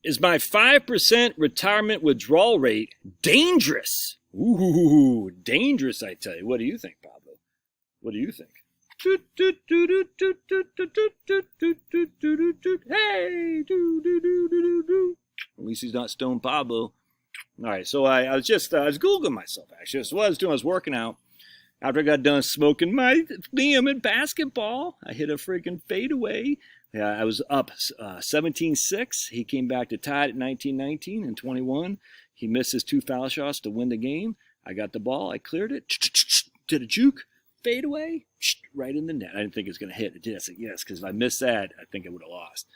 Is my 5% retirement withdrawal rate dangerous? Ooh, dangerous, I tell you. What do you think, Pablo? What do you think? Hey! At least he's not Stone Pablo. All right, so I was Googling myself, actually. So what I was doing, I was working out. After I got done smoking my Liam in basketball, I hit a freaking fadeaway. I was up 17-6. He came back to tie it at 19-19 and 21. He missed his 2 foul shots to win the game. I got the ball. I cleared it. Did a juke. Fadeaway. Right in the net. I didn't think it was going to hit. It did. I said, yes, because if I missed that, I think I would have lost.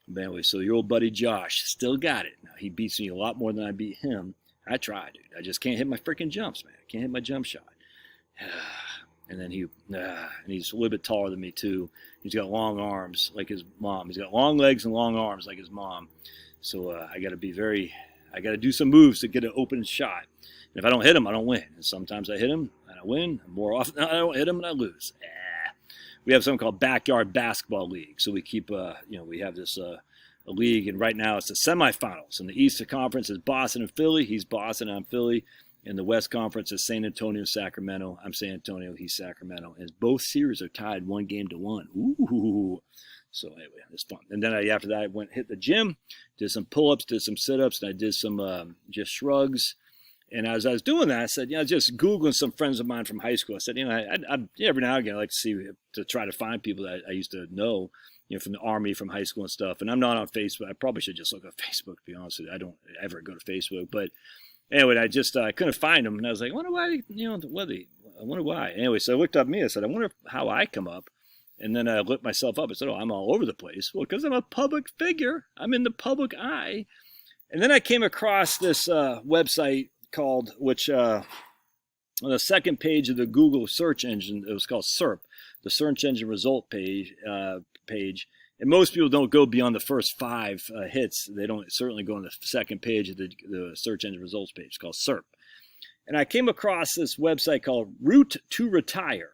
But anyway, so your old buddy Josh still got it. Now, he beats me a lot more than I beat him. I tried, dude. I just can't hit my freaking jumps, man. I can't hit my jump shot. And then and he's a little bit taller than me too. He's got long arms like his mom. He's got long legs and long arms like his mom. So I got to do some moves to get an open shot. And if I don't hit him, I don't win. And sometimes I hit him and I win. More often I don't hit him and I lose. We have something called Backyard Basketball League. So we keep, we have this a league, and right now it's the semifinals. In the Eastern Conference is Boston and Philly. He's Boston, I'm Philly. In the West Conference is San Antonio, Sacramento. I'm San Antonio, he's Sacramento. And both series are tied 1-1. Ooh. So anyway, it's fun. And then after that, I hit the gym, did some pull-ups, did some sit-ups, and I did some just shrugs. And as I was doing that, I said, just Googling some friends of mine from high school. I said, I every now and again I like to try to find people that I used to know, from the Army, from high school and stuff. And I'm not on Facebook. I probably should just look at Facebook, to be honest with you. I don't ever go to Facebook. But anyway, I couldn't find them. And I was like, I wonder why, I wonder why. Anyway, so I looked up me. I said, I wonder how I come up. And then I looked myself up. I said, I'm all over the place. Well, because I'm a public figure. I'm in the public eye. And then I came across this website called, which on the second page of the Google search engine, it was called SERP, the search engine result page. And most people don't go beyond the first 5 hits. They don't certainly go on the second page of the search engine results page. It's called SERP. And I came across this website called Route to Retire.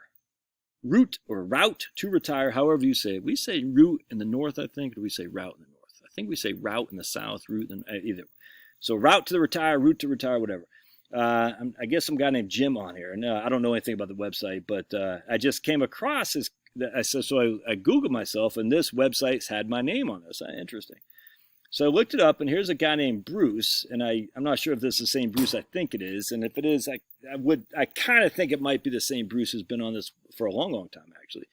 Route to Retire, however you say it. We say route in the north, I think, or do we say route in the north? I think we say route in the south, route in either. So route to retire, whatever. I guess some guy named Jim on here. And I don't know anything about the website, but I just came across this. I Googled myself, and this website's had my name on this. Interesting. So I looked it up, and here's a guy named Bruce, and I'm not sure if this is the same Bruce I think it is, and if it is, I kind of think it might be the same Bruce who's been on this for a long, long time, actually.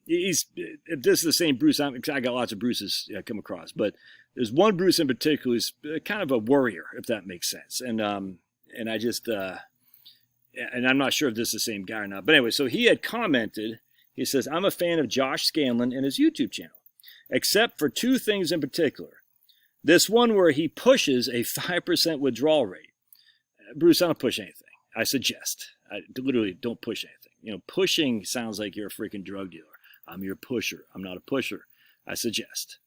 If this is the same Bruce, I got lots of Bruces I come across, but there's one Bruce in particular who's kind of a worrier, if that makes sense, and I just, and I'm not sure if this is the same guy or not, but anyway, so he had commented. He says, I'm a fan of Josh Scanlon and his YouTube channel, except for 2 things in particular. This one where he pushes a 5% withdrawal rate. Bruce, I don't push anything. I suggest. I literally don't push anything. Pushing sounds like you're a freaking drug dealer. I'm your pusher. I'm not a pusher. I suggest.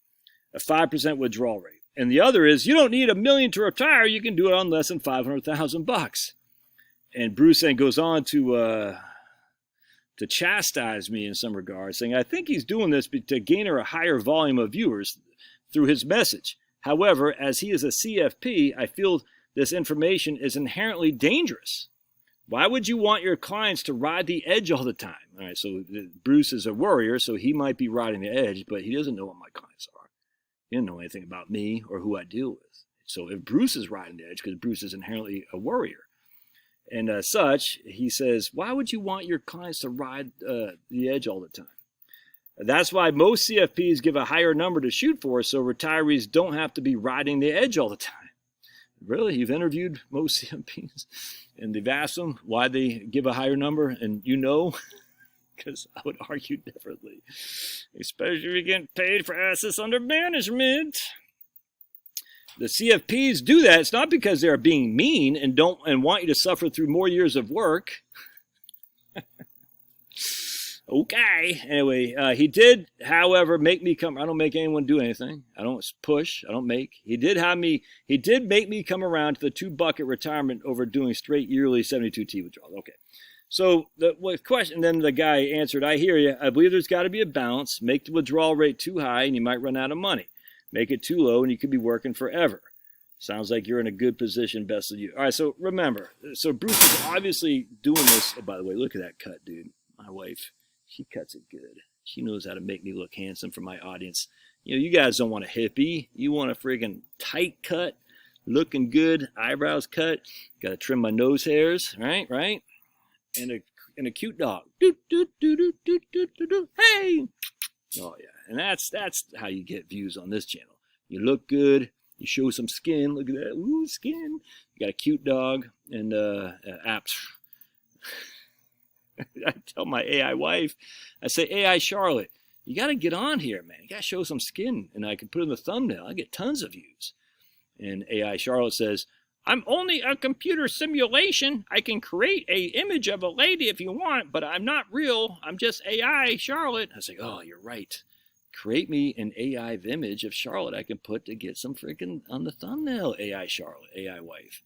A 5% withdrawal rate. And the other is, you don't need $1 million to retire. You can do it on less than $500,000. And Bruce then goes on to chastise me in some regards, saying, I think he's doing this to garner a higher volume of viewers through his message. However, as he is a CFP, I feel this information is inherently dangerous. Why would you want your clients to ride the edge all the time? All right, so Bruce is a worrier, so he might be riding the edge, but he doesn't know what my clients are. He doesn't know anything about me or who I deal with. So if Bruce is riding the edge, because Bruce is inherently a worrier, and such, he says, why would you want your clients to ride the edge all the time? That's why most CFPs give a higher number to shoot for, so retirees don't have to be riding the edge all the time. Really? You've interviewed most CFPs, and they've asked them why they give a higher number, and because I would argue differently, especially if you're getting paid for assets under management. The CFPs do that. It's not because they're being mean and want you to suffer through more years of work. Okay. Anyway, he did, however, make me come. I don't make anyone do anything. I don't push. I don't make. He did make me come around to the 2-bucket retirement over doing straight yearly 72T withdrawals. Okay. So the question, then the guy answered, I hear you. I believe there's got to be a balance. Make the withdrawal rate too high and you might run out of money. Make it too low and you could be working forever. Sounds like you're in a good position, best of you. All right, so remember, so Bruce is obviously doing this. Oh, by the way, look at that cut, dude. My wife, she cuts it good. She knows how to make me look handsome for my audience. You know, you guys don't want a hippie. You want a friggin' tight cut, looking good, eyebrows cut. Got to trim my nose hairs, right? And a cute dog. Hey! Oh, yeah. And that's how you get views on this channel. You look good. You show some skin. Look at that. Ooh, skin. You got a cute dog and apps. I tell my AI wife, I say, AI Charlotte, you got to get on here, man. You got to show some skin. And I can put it in the thumbnail. I get tons of views. And AI Charlotte says, I'm only a computer simulation. I can create an image of a lady if you want, but I'm not real. I'm just AI Charlotte. I say, oh, you're right. Create me an AI image of Charlotte I can put to get some freaking on the thumbnail, AI Charlotte, AI wife.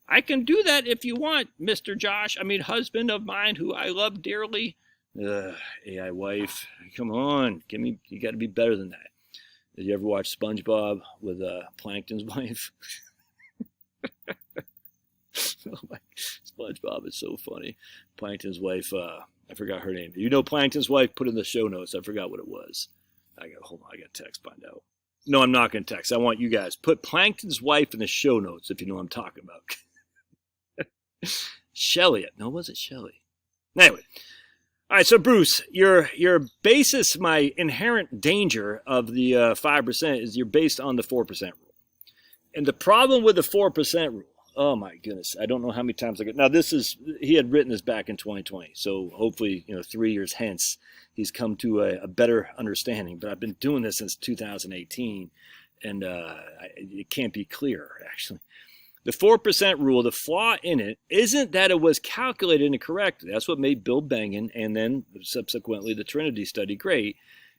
I can do that if you want, Mr. Josh. I mean, husband of mine who I love dearly. AI wife, come on. You got to be better than that. Did you ever watch SpongeBob with Plankton's wife? Oh my, SpongeBob is so funny. Plankton's wife, I forgot her name. You know Plankton's wife? Put in the show notes. I forgot what it was. Hold on, I got to text, find out. No, I'm not going to text. I want you guys. Put Plankton's wife in the show notes if you know what I'm talking about. Shelly. No, was it Shelly? Anyway. All right, so Bruce, your basis, my inherent danger of the 5% is you're based on the 4% rule. And the problem with the 4% rule, oh my goodness, I don't know how many times I get. Now he had written this back in 2020, so hopefully, 3 years hence, he's come to a better understanding. But I've been doing this since 2018, and it can't be clearer, actually. The 4% rule, the flaw in it isn't that it was calculated incorrectly. That's what made Bill Bengen and then subsequently the Trinity study great,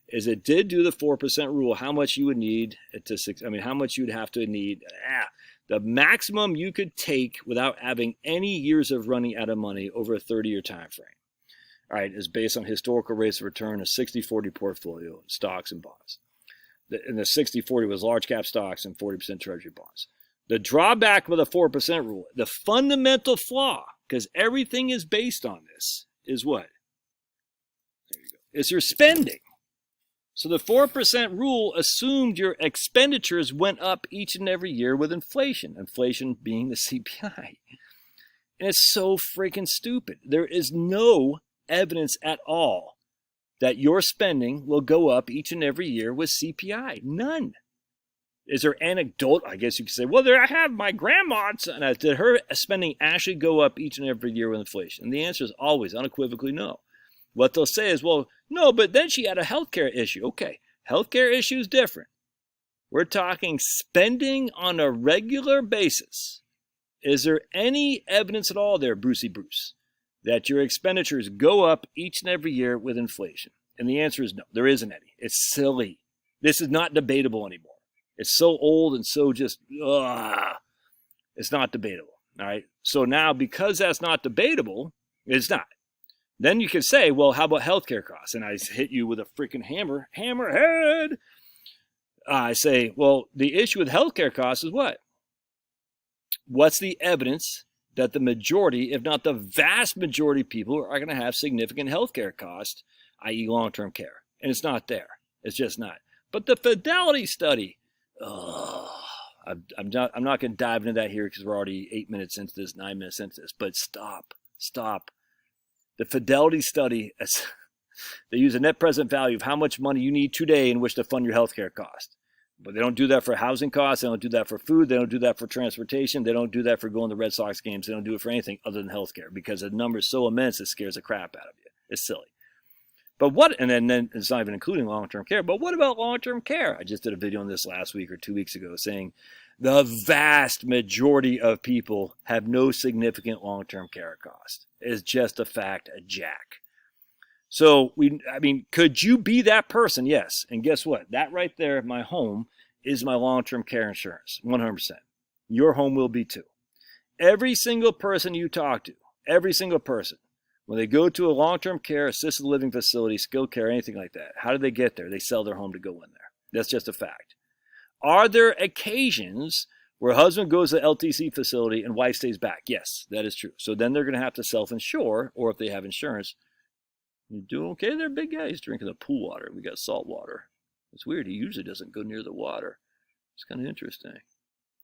is it did do the 4% rule, how much you would need how much you'd have to need. The maximum you could take without having any years of running out of money over a 30-year time frame. All right, is based on historical rates of return, a 60-40 portfolio, stocks and bonds. And the 60-40 was large cap stocks and 40% treasury bonds. The drawback with the 4% rule, the fundamental flaw, because everything is based on this, is what? There you go. Is your spending. So the 4% rule assumed your expenditures went up each and every year with inflation. Inflation being the CPI. And it's so freaking stupid. There is no evidence at all that your spending will go up each and every year with CPI. None. Is there anecdote? I guess you could say, well, I have my grandma, and did her spending actually go up each and every year with inflation? And the answer is always, unequivocally, no. What they'll say is, well, no, but then she had a healthcare issue. Okay, healthcare issue is different. We're talking spending on a regular basis. Is there any evidence at all there, Brucey Bruce, that your expenditures go up each and every year with inflation? And the answer is no, there isn't any. It's silly. This is not debatable anymore. It's so old and so just, it's not debatable, all right? So now, because that's not debatable, it's not. Then you can say, well, how about healthcare costs? And I hit you with a freaking hammerhead. I say, well, the issue with healthcare costs is what? What's the evidence that the majority, if not the vast majority of people are going to have significant healthcare costs, i.e. long-term care? And it's not there. It's just not. But the Fidelity study, I'm not going to dive into that here because we're already 8 minutes into this, 9 minutes into this. But stop. The Fidelity study, they use a net present value of how much money you need today in which to fund your healthcare cost. But they don't do that for housing costs. They don't do that for food. They don't do that for transportation. They don't do that for going to Red Sox games. They don't do it for anything other than healthcare because the number is so immense it scares the crap out of you. It's silly. But and then it's not even including long-term care. But what about long-term care? I just did a video on this last week or 2 weeks ago saying the vast majority of people have no significant long-term care cost. It's just a fact, a jack. So, could you be that person? Yes. And guess what? That right there, my home, is my long-term care insurance, 100%. Your home will be too. Every single person you talk to, every single person, when they go to a long-term care, assisted living facility, skilled care, anything like that, how do they get there? They sell their home to go in there. That's just a fact. Are there occasions where husband goes to the LTC facility and wife stays back? Yes, that is true. So then they're going to have to self-insure, or if they have insurance. You doing okay there, big guy? He's drinking the pool water. We got salt water. It's weird. He usually doesn't go near the water. It's kind of interesting.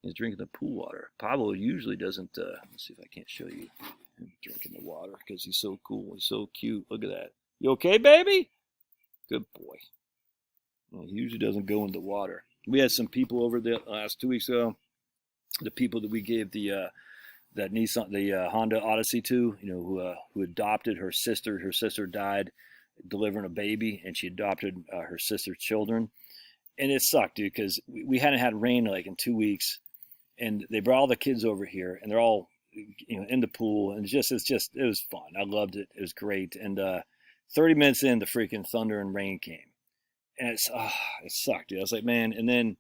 He's drinking the pool water. Pablo usually doesn't. Let's see if I can't show you him drinking the water because he's so cool. He's so cute. Look at that. You okay, baby? Good boy. Well, he usually doesn't go in the water. We had some people over the last 2 weeks ago. The people that we gave the that Nissan, the Honda Odyssey to, who adopted her sister. Her sister died delivering a baby, and she adopted her sister's children. And it sucked, dude, because we hadn't had rain like in 2 weeks, and they brought all the kids over here, and they're all, in the pool, and it was fun. I loved it. It was great. And 30 minutes in, the freaking thunder and rain came, and it sucked, dude. I was like, man. And then,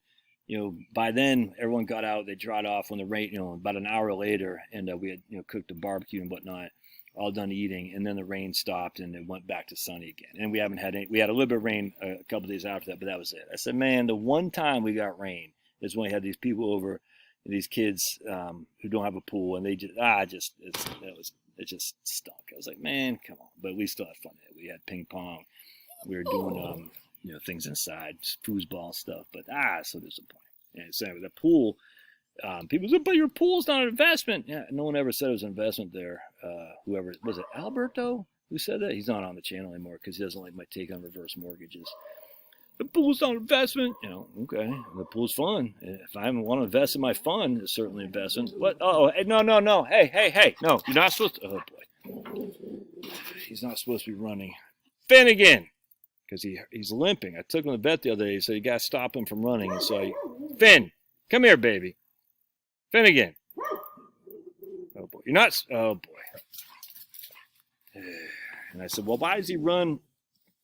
by then everyone got out. They dried off when the rain, about an hour later, and we had, cooked a barbecue and whatnot, all done eating, and then the rain stopped and it went back to sunny again. And we haven't had any. We had a little bit of rain a couple of days after that, but that was it. I said, man, the one time we got rain is when we had these people over, these kids who don't have a pool, and they just it just stunk. I was like, man, come on. But we still had fun. We had ping pong. We were doing things inside, foosball stuff. But so disappointing. And so anyway, the pool. People say, but your pool's not an investment. Yeah, no one ever said it was an investment there. Whoever was it, Alberto, who said that? He's not on the channel anymore because he doesn't like my take on reverse mortgages. The pool's not an investment. Okay, the pool's fun. If I want to invest in my fund, it's certainly an investment. What? Oh, no. Hey, no, you're not supposed to. Oh boy, he's not supposed to be running. Finnegan, because he's limping. I took him to the vet the other day. He said you got to stop him from running. And so Finn, come here, baby. Finnegan. Oh boy, you're not. Oh boy. And I said, well, why does he run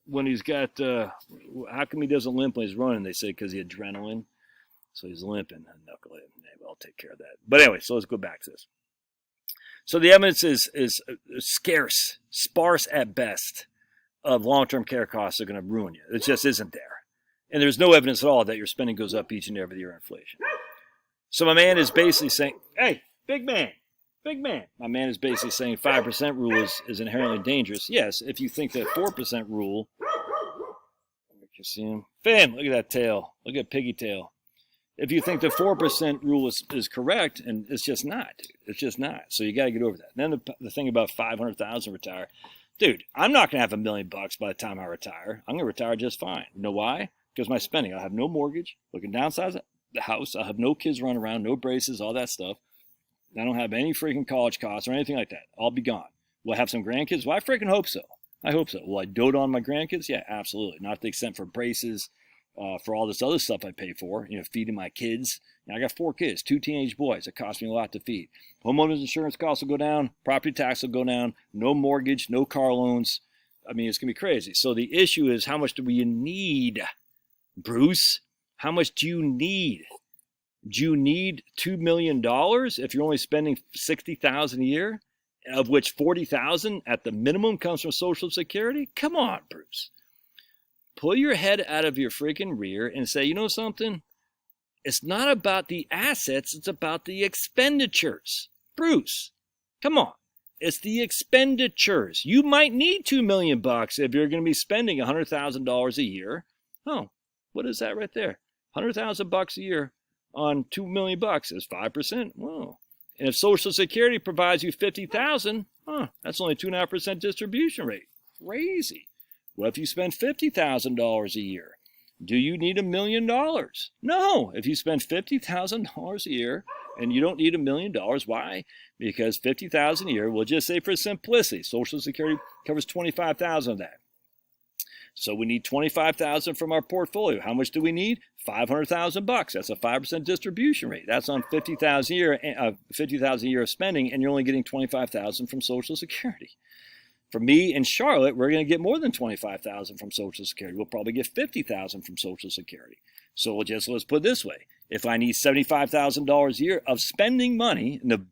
when he's got? How come he doesn't limp when he's running? They say because he adrenaline, so he's limping. Knucklehead. Maybe I'll take care of that. But anyway, so let's go back to this. So the evidence is sparse at best, of long-term care costs are going to ruin you. It just isn't there, and there's no evidence at all that your spending goes up each and every year inflation. So my man is basically saying, hey, big man. My man is basically saying 5% rule is inherently dangerous. Yes, if you think that 4% rule, you see him? Finn, look at that tail. Look at piggy tail. If you think the 4% rule is correct, and it's just not, dude. It's just not. So you got to get over that. And then the thing about 500,000 retire. Dude, I'm not going to have $1 million by the time I retire. I'm going to retire just fine. You know why? Because my spending. I'll have no mortgage. Looking downsize the house. I'll have no kids running around, no braces, all that stuff. I don't have any freaking college costs or anything like that. I'll be gone. Will I have some grandkids? Well, I freaking hope so. I hope so. Will I dote on my grandkids? Yeah, absolutely. Not to the extent for braces, for all this other stuff I pay for, feeding my kids. I got 4 kids, 2 teenage boys. It costs me a lot to feed. Homeowners insurance costs will go down. Property tax will go down. No mortgage, no car loans. I mean, it's going to be crazy. So the issue is, how much do we need, Bruce? How much do you need? Do you need $2 million if you're only spending $60,000 a year, of which $40,000 at the minimum comes from Social Security? Come on, Bruce. Pull your head out of your freaking rear and say, you know something? It's not about the assets. It's about the expenditures. Bruce, come on. It's the expenditures. You might need $2 million if you're going to be spending $100,000 a year. Oh, what is that right there? $100,000 a year on $2 million is 5%. Whoa. And if Social Security provides you $50,000, that's only 2.5% distribution rate. Crazy. What if you spend $50,000 a year? Do you need $1 million? No. If you spend $50,000 a year and you don't need $1 million, why? Because $50,000 a year, we'll just say for simplicity, Social Security covers $25,000 of that. So we need $25,000 from our portfolio. How much do we need? $500,000. That's a 5% distribution rate. That's on $50,000 a year, $50,000 a year of spending, and you're only getting $25,000 from Social Security. For me and Charlotte, we're going to get more than $25,000 from Social Security. We'll probably get $50,000 from Social Security. So let's put it this way: if I need $75,000 a year of spending money, and the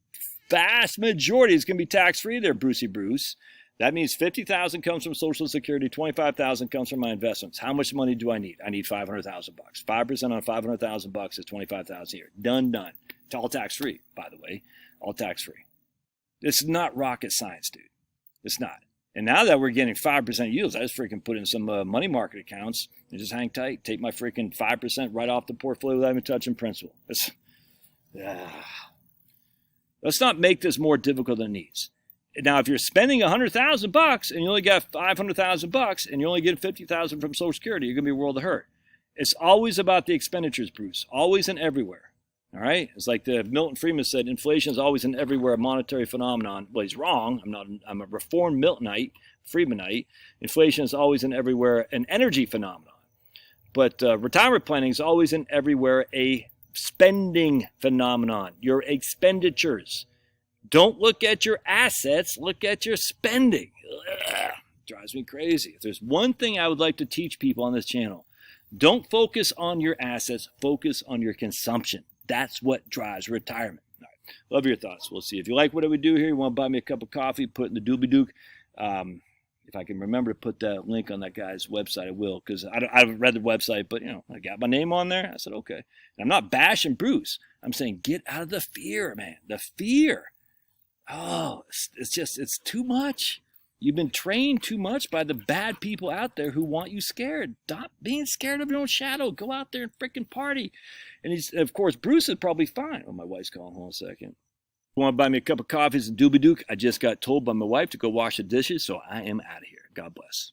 vast majority is going to be tax-free there, Brucey Bruce, That means $50,000 comes from Social Security, $25,000 comes from my investments. How much money do I need? I need $500,000. 5% on $500,000 is $25,000 a year. Done. It's all tax-free, by the way. All tax-free. It's not rocket science, dude. It's not. And now that we're getting 5% yields, I just freaking put in some money market accounts and just hang tight. Take my freaking 5% right off the portfolio without even touching principal. Let's not make this more difficult than it needs. Now, if you're spending $100,000 and you only got $500,000 and you only get $50,000 from Social Security, you're going to be a world of hurt. It's always about the expenditures, Bruce. Always and everywhere. All right? It's like the Milton Friedman said, inflation is always and everywhere a monetary phenomenon. Well, he's wrong. I'm a reformed Miltonite, Friedmanite. Inflation is always and everywhere an energy phenomenon. But retirement planning is always and everywhere a spending phenomenon. Your expenditures. Don't look at your assets, look at your spending. Ugh, drives me crazy. If there's one thing I would like to teach people on this channel, don't focus on your assets, focus on your consumption. That's what drives retirement. All right. Love your thoughts. We'll see. If you like what we do here, you want to buy me a cup of coffee, put it in the doobie-dook. If I can remember to put that link on that guy's website, I will, because I haven't read the website, but, I got my name on there. I said, okay. And I'm not bashing Bruce. I'm saying get out of the fear, man. The fear. Oh, it's too much. You've been trained too much by the bad people out there who want you scared. Stop being scared of your own shadow. Go out there and freaking party. And of course, Bruce is probably fine. Oh, my wife's calling. Hold on a second. You want to buy me a cup of coffee and doobie-dook? I just got told by my wife to go wash the dishes, so I am out of here. God bless.